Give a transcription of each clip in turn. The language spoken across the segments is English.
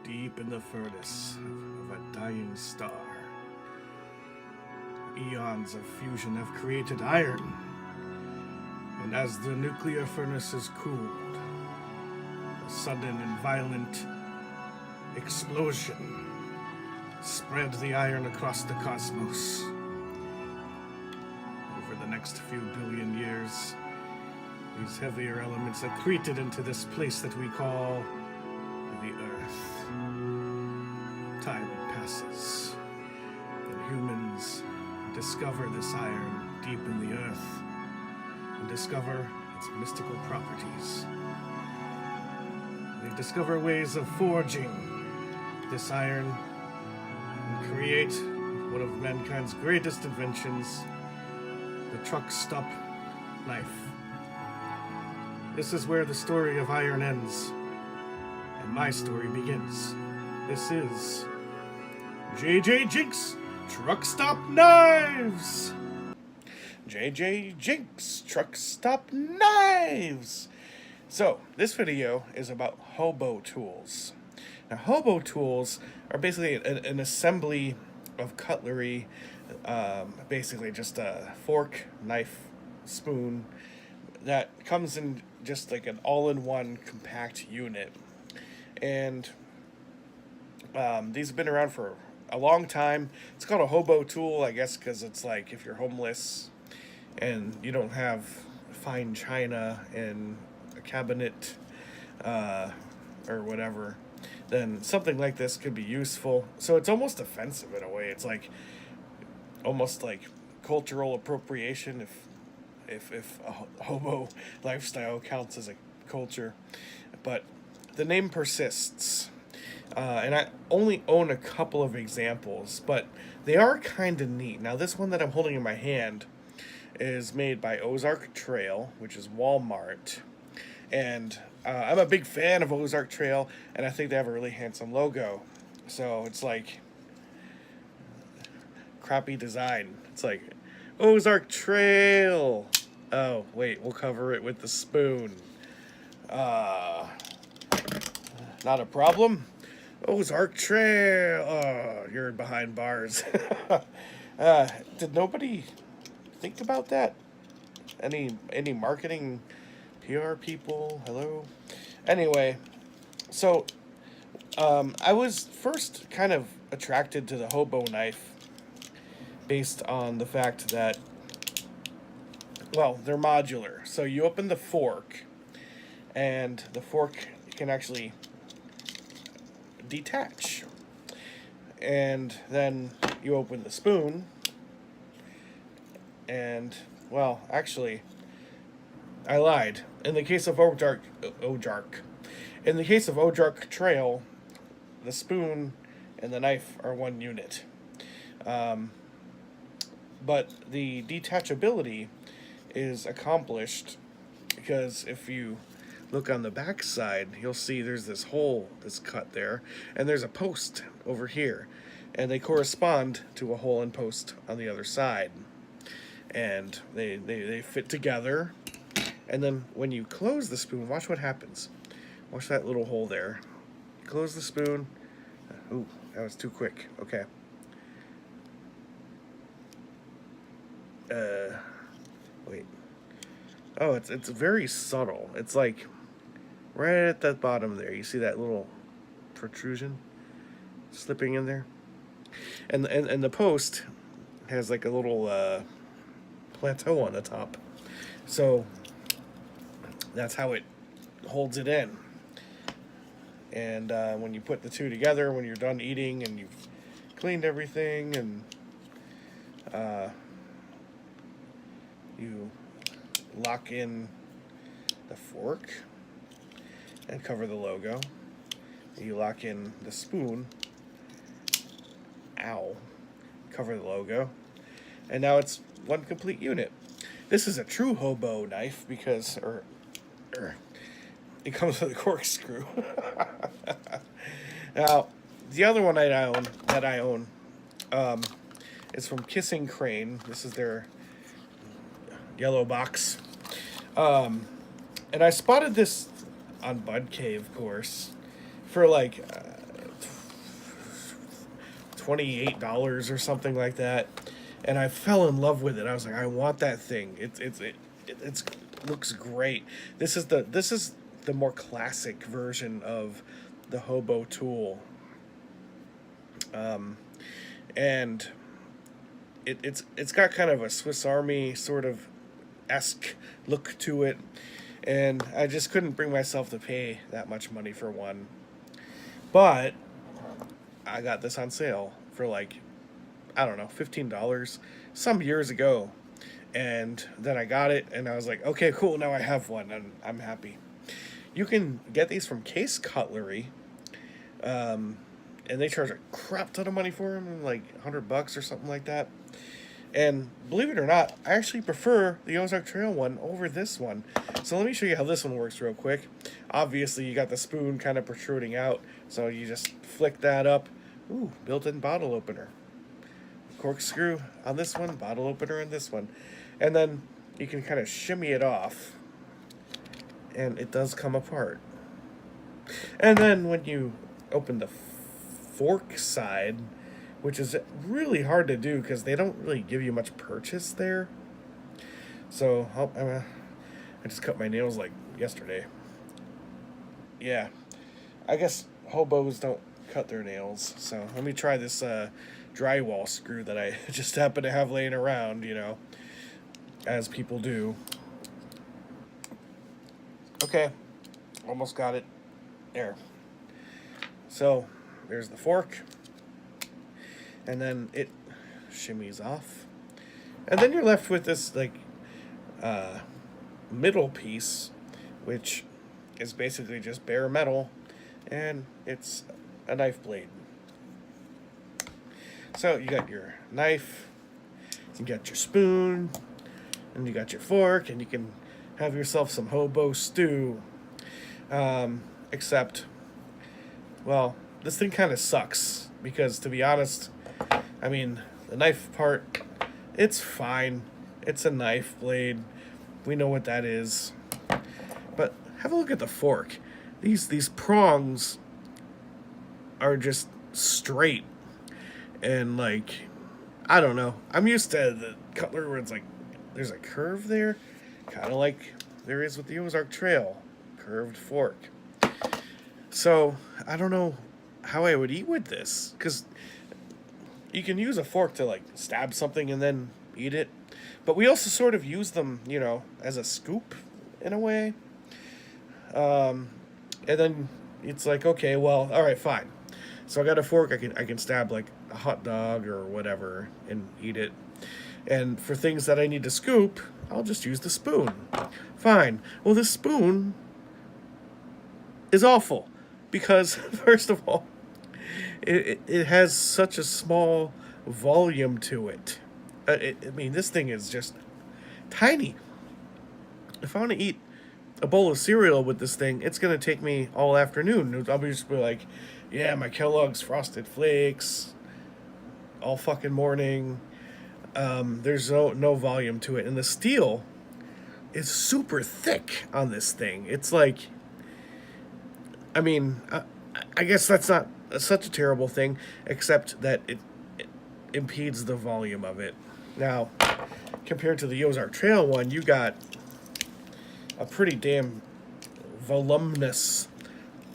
deep in the furnace of a dying star. Eons of fusion have created iron, and as the nuclear furnace is cooled, a sudden and violent explosion spread the iron across the cosmos. Over the next few billion years, these heavier elements accreted into this place that we call the Earth. Time passes, and humans discover this iron deep in the Earth and discover its mystical properties. They discover ways of forging this iron and create one of mankind's greatest inventions, the truck stop knife. This is where the story of iron ends, and my story begins. This is JJJinks Truck Stop Knives! JJJinks Truck Stop Knives! So, this video is about Hobo tools. Now, Hobo tools are basically an assembly of cutlery, basically just a fork, knife, spoon, that comes in just like an all-in-one compact unit. And these have been around for a long time. It's called a hobo tool, I guess, because it's like if you're homeless and you don't have fine china in a cabinet or whatever, then something like this could be useful. So it's almost offensive in a way. It's like almost like cultural appropriation if a hobo lifestyle counts as a culture. But the name persists. And I only own a couple of examples, but they are kind of neat. Now, this one that I'm holding in my hand is made by Ozark Trail, which is Walmart. And I'm a big fan of Ozark Trail, and I think they have a really handsome logo. So it's like crappy design. It's like Ozark Trail. Oh, wait, we'll cover it with the spoon. Not a problem. Ozark Trail. Oh, you're behind bars. Did nobody think about that? Any marketing PR people? Hello? Anyway, so I was first kind of attracted to the hobo knife based on the fact that, well, they're modular. So you open the fork, and the fork can actually detach. And then you open the spoon, and, well, actually, I lied. In the case of Ozark, in the case of Ozark Trail, the spoon and the knife are one unit. But the detachability is accomplished because if you look on the back side, you'll see there's this hole that's cut there, and there's a post over here, and they correspond to a hole and post on the other side. And they fit together. And then when you close the spoon, watch what happens. Watch that little hole there. Close the spoon. Ooh, that was too quick. Okay. Wait. Oh, it's very subtle. It's like right at the bottom there. You see that little protrusion slipping in there? And the post has like a little plateau on the top. So that's how it holds it in. And when you put the two together, when you're done eating and you've cleaned everything, and you lock in the fork and cover the logo. You lock in the spoon. Ow. Cover the logo. And now it's one complete unit. This is a true hobo knife because, it comes with a corkscrew. Now, the other one that I own is from Kissing Crane. This is their yellow box. And I spotted this on Bud Cave, of course, for like $28 or something like that, and I fell in love with it. I was like, I want that thing. It's looks great. This is the more classic version of the Hobo tool, and it's got kind of a Swiss Army sort of esque look to it, and I just couldn't bring myself to pay that much money for one. But I got this on sale for like, I don't know, $15 some years ago. And then I got it and I was like, okay, cool, now I have one and I'm happy. You can get these from Case Cutlery. And they charge a crap ton of money for them, like $100 or something like that. And believe it or not, I actually prefer the Ozark Trail one over this one. So let me show you how this one works real quick. Obviously, you got the spoon kind of protruding out, so you just flick that up. Ooh, built-in bottle opener. Corkscrew on this one, bottle opener on this one. And then you can kind of shimmy it off, and it does come apart. And then when you open the fork side, which is really hard to do because they don't really give you much purchase there. So I just cut my nails like yesterday. Yeah, I guess hobos don't cut their nails. So let me try this drywall screw that I just happen to have laying around, you know, as people do. Okay, almost got it. There. So there's the fork. And then it shimmies off. And then you're left with this, like, middle piece, which is basically just bare metal, and it's a knife blade. So you got your knife, you got your spoon, and you got your fork, and you can have yourself some hobo stew. Except, well, this thing kind of sucks, because to be honest, I mean, the knife part, it's fine. It's a knife blade. We know what that is. But have a look at the fork. These prongs are just straight. And, like, I don't know. I'm used to the cutlery where it's like, there's a curve there. Kind of like there is with the Ozark Trail. Curved fork. So, I don't know how I would eat with this. Because you can use a fork to, like, stab something and then eat it. But we also sort of use them, you know, as a scoop, in a way. And then it's like, okay, well, all right, fine. So I got a fork, I can stab, like, a hot dog or whatever and eat it. And for things that I need to scoop, I'll just use the spoon. Fine. Well, this spoon is awful. Because, first of all, it has such a small volume to it. I mean, this thing is just tiny. If I want to eat a bowl of cereal with this thing, it's going to take me all afternoon. I'll just be like, yeah, my Kellogg's Frosted Flakes all fucking morning. There's no volume to it. And the steel is super thick on this thing. It's like, I mean, I guess that's not such a terrible thing, except that it impedes the volume of it. Now, compared to the Ozark Trail one, you got a pretty damn voluminous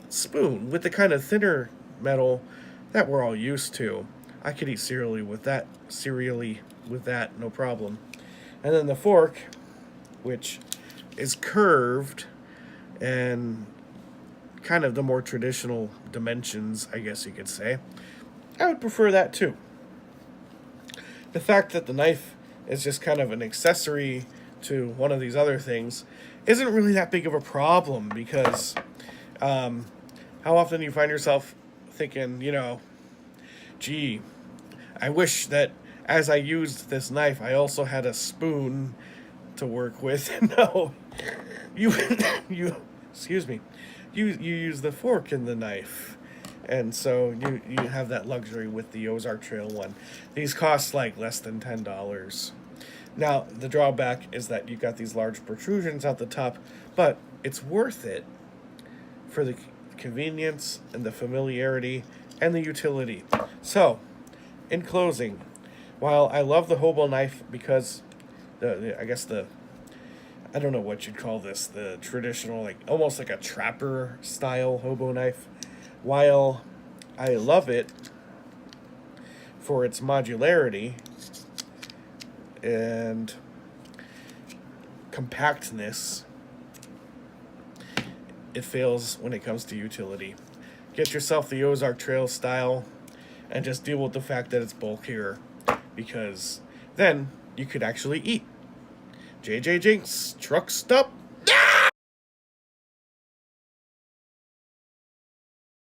spoon with the kind of thinner metal that we're all used to. I could eat cereally with that, no problem. And then the fork, which is curved and kind of the more traditional dimensions, I guess you could say. I would prefer that too. The fact that the knife is just kind of an accessory to one of these other things isn't really that big of a problem, because how often do you find yourself thinking, you know, gee, I wish that as I used this knife, I also had a spoon to work with. No, you excuse me, you use the fork in the knife. And so you have that luxury with the Ozark Trail one. These cost like less than $10. Now, the drawback is that you've got these large protrusions out the top, but it's worth it for the convenience and the familiarity and the utility. So, in closing, while I love the Hobo knife because I don't know what you'd call this, the traditional, like almost like a trapper style Hobo knife, while I love it for its modularity and compactness, it fails when it comes to utility. Get yourself the Ozark Trail style and just deal with the fact that it's bulkier, because then you could actually eat. JJJinks, truck stop.